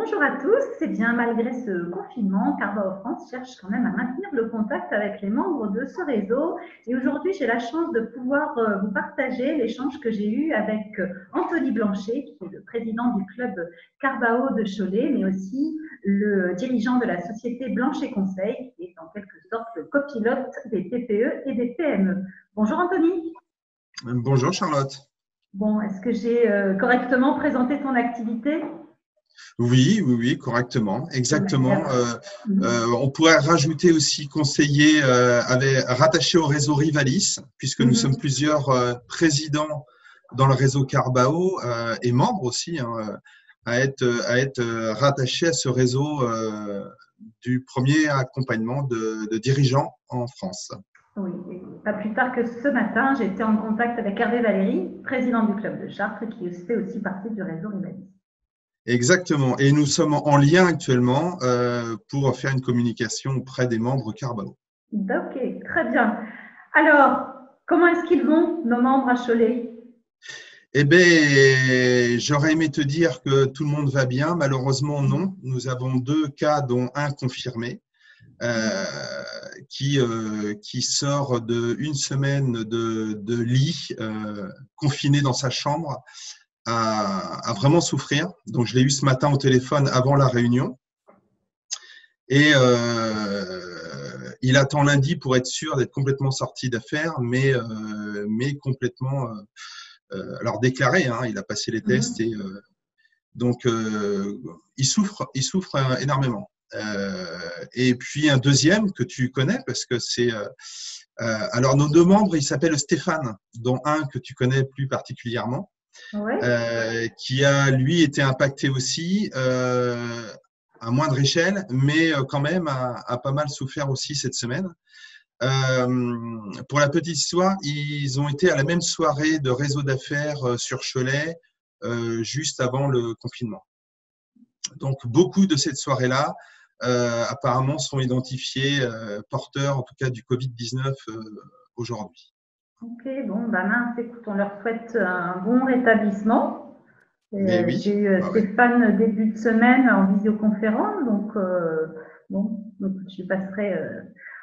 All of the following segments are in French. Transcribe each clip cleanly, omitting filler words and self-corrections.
Bonjour à tous. Eh bien, malgré ce confinement, Carbao France cherche quand même à maintenir le contact avec les membres de ce réseau. Et aujourd'hui, j'ai la chance de pouvoir vous partager l'échange que j'ai eu avec Anthony Blanchet, qui est le président du club Carbao de Cholet, mais aussi le dirigeant de la société Blanchet Conseil, qui est en quelque sorte le copilote des TPE et des PME. Bonjour Anthony. Bonjour Charlotte. Bon, est-ce que j'ai correctement présenté ton activité? Oui, correctement, De exactement. manière. On pourrait rajouter aussi conseiller rattaché au réseau Rivalis, puisque nous sommes plusieurs présidents dans le réseau Carbao et membres aussi à être rattachés à ce réseau du premier accompagnement de dirigeants en France. Oui, pas plus tard que ce matin, j'étais en contact avec Hervé Valéry, président du club de Chartres, qui fait aussi partie du réseau Rivalis. Exactement. Et nous sommes en lien actuellement pour faire une communication auprès des membres Carbao. Ok, très bien. Alors, comment est-ce qu'ils vont, nos membres à Cholet? Eh bien, j'aurais aimé te dire que tout le monde va bien. Malheureusement, non. Nous avons 2 cas, dont un confirmé, qui sort d'une semaine de lit, confiné dans sa chambre, à vraiment souffrir. Donc, je l'ai eu ce matin au téléphone avant la réunion. Et il attend lundi pour être sûr d'être complètement sorti d'affaires, mais complètement alors déclaré. Il a passé les tests et donc il souffre énormément. Et puis un deuxième que tu connais parce que c'est alors nos 2 membres, ils s'appellent Stéphane, dont un que tu connais plus particulièrement, Ouais. qui a lui été impacté aussi. À moindre échelle, mais quand même a pas mal souffert aussi cette semaine. Pour la petite histoire, ils ont été à la même soirée de réseau d'affaires sur Cholet juste avant le confinement. Donc, beaucoup de cette soirée-là, apparemment, sont identifiés porteurs, en tout cas, du Covid-19 aujourd'hui. Ok, bon, bah mince, écoute, on leur souhaite un bon rétablissement. Mais J'ai oui, eu ouais. Stéphane début de semaine en visioconférence, donc bon, je passerai,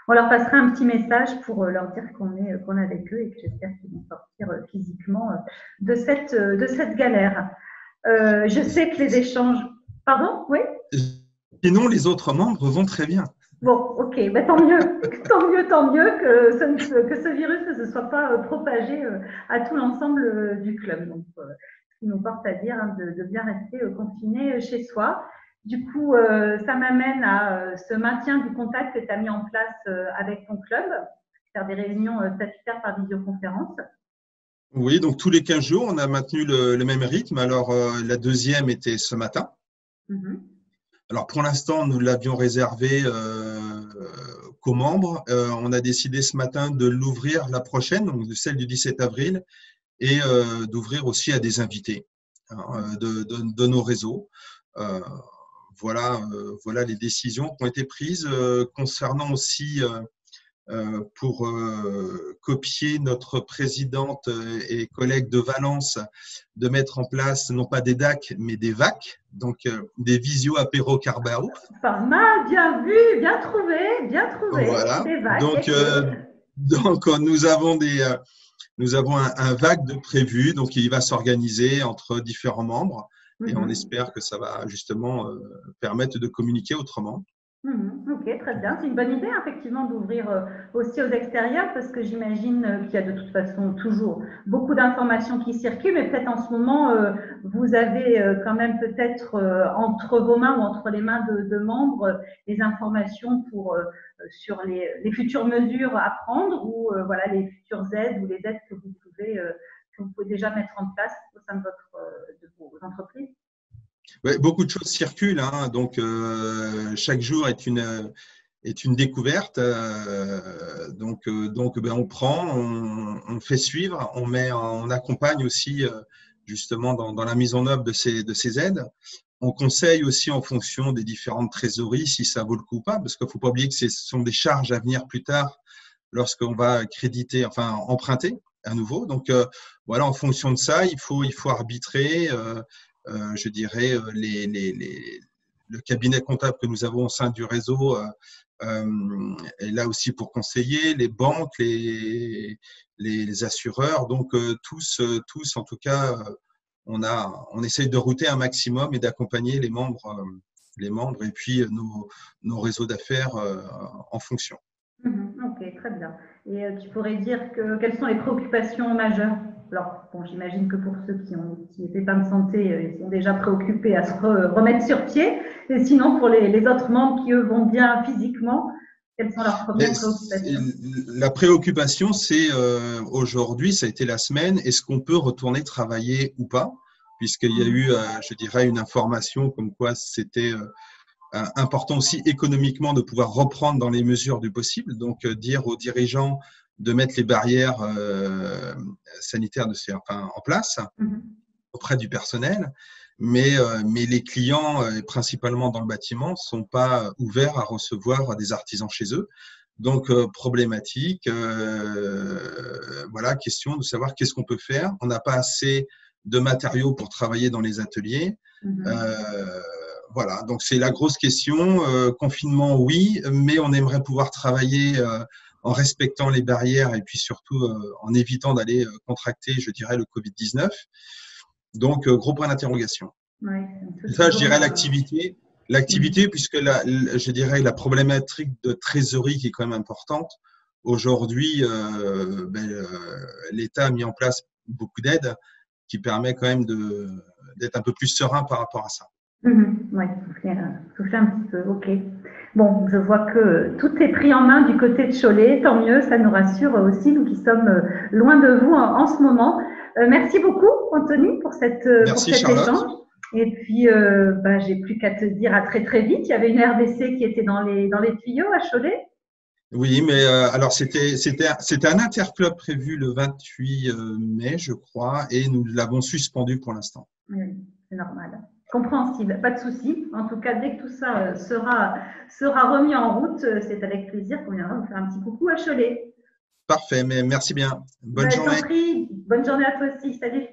on leur passera un petit message pour leur dire qu'on est avec eux et que j'espère qu'ils vont sortir physiquement de cette galère. Je sais que les échanges. Pardon? Oui? Sinon, les autres membres vont très bien. Bon, ok, bah, tant mieux, tant mieux que ce virus ne se soit pas propagé à tout l'ensemble du club. Donc, ce qui nous porte à dire de bien rester confiné chez soi. Du coup, ça m'amène à ce maintien du contact que tu as mis en place avec ton club, faire des réunions statutaires par visioconférence. Oui, donc tous les 15 jours, on a maintenu le même rythme. Alors, la deuxième était ce matin. Alors, pour l'instant, nous l'avions réservé qu'aux membres. On a décidé ce matin de l'ouvrir la prochaine, donc celle du 17 avril, et d'ouvrir aussi à des invités de nos réseaux. Voilà les décisions qui ont été prises concernant aussi pour copier notre présidente et collègue de Valence, de mettre en place non pas des DAC, mais des VAC, donc des visio apéro Carbao. Pas mal, bien vu, bien trouvé, Voilà. des vagues, Donc, ok. nous avons un VAC de prévu, donc il va s'organiser entre différents membres et on espère que ça va justement permettre de communiquer autrement. Ok, très bien. C'est une bonne idée, effectivement, d'ouvrir aussi aux extérieurs parce que j'imagine qu'il y a de toute façon toujours beaucoup d'informations qui circulent, mais peut-être en ce moment, vous avez quand même peut-être entre vos mains ou entre les mains de membres les informations sur les futures mesures à prendre ou voilà, les futures aides ou les aides que vous pouvez déjà mettre en place au sein de vos entreprises. Ouais, beaucoup de choses circulent, donc chaque jour est une découverte. Donc, on prend, on fait suivre, on accompagne aussi justement dans la mise en œuvre de ces aides. On conseille aussi en fonction des différentes trésoreries si ça vaut le coup ou pas, parce qu'il ne faut pas oublier que ce sont des charges à venir plus tard lorsqu'on va créditer, enfin emprunter à nouveau. Donc voilà, en fonction de ça, il faut arbitrer. Je dirais le cabinet comptable que nous avons au sein du réseau est là aussi pour conseiller, les banques, les assureurs. Donc, tous, en tout cas, on essaye de router un maximum et d'accompagner les membres et puis nos réseaux d'affaires en fonction. Ok, très bien. Et tu pourrais dire quelles sont les préoccupations majeures? Alors, bon, j'imagine que pour ceux qui ont des pépins de santé, ils sont déjà préoccupés à se remettre sur pied. Et sinon, pour les autres membres qui, eux, vont bien physiquement, quelles sont leurs premières préoccupations? La préoccupation, c'est aujourd'hui, ça a été la semaine, est-ce qu'on peut retourner travailler ou pas? Puisqu'il y a eu, je dirais, une information comme quoi c'était important aussi économiquement de pouvoir reprendre dans les mesures du possible. Donc, dire aux dirigeants de mettre les barrières sanitaires en place auprès du personnel. Mais les clients, principalement dans le bâtiment, ne sont pas ouverts à recevoir des artisans chez eux. Donc, problématique, voilà, question de savoir qu'est-ce qu'on peut faire. On n'a pas assez de matériaux pour travailler dans les ateliers. Voilà, donc c'est la grosse question. Confinement, oui, mais on aimerait pouvoir travailler en respectant les barrières et puis surtout en évitant d'aller contracter, je dirais, le Covid-19. Donc, gros point d'interrogation. Ouais, ça, je dirais l'activité, puisque je dirais la problématique de trésorerie qui est quand même importante. Aujourd'hui, l'État a mis en place beaucoup d'aides qui permet quand même d'être un peu plus serein par rapport à ça. Oui, souffler un petit peu, ok. Bon, je vois que tout est pris en main du côté de Cholet, tant mieux, ça nous rassure aussi, nous qui sommes loin de vous en ce moment. Merci beaucoup, Anthony, pour cet échange. Et puis, j'ai plus qu'à te dire à très très vite. Il y avait une RDC qui était dans les tuyaux à Cholet. Oui, mais alors c'était un interclub prévu le 28 mai, je crois, et nous l'avons suspendu pour l'instant. Oui, c'est normal. Compréhensible, pas de souci. En tout cas, dès que tout ça sera remis en route, c'est avec plaisir qu'on viendra vous faire un petit coucou à Cholet. Parfait, mais merci bien. Bonne journée. Bonne journée à toi aussi. Salut.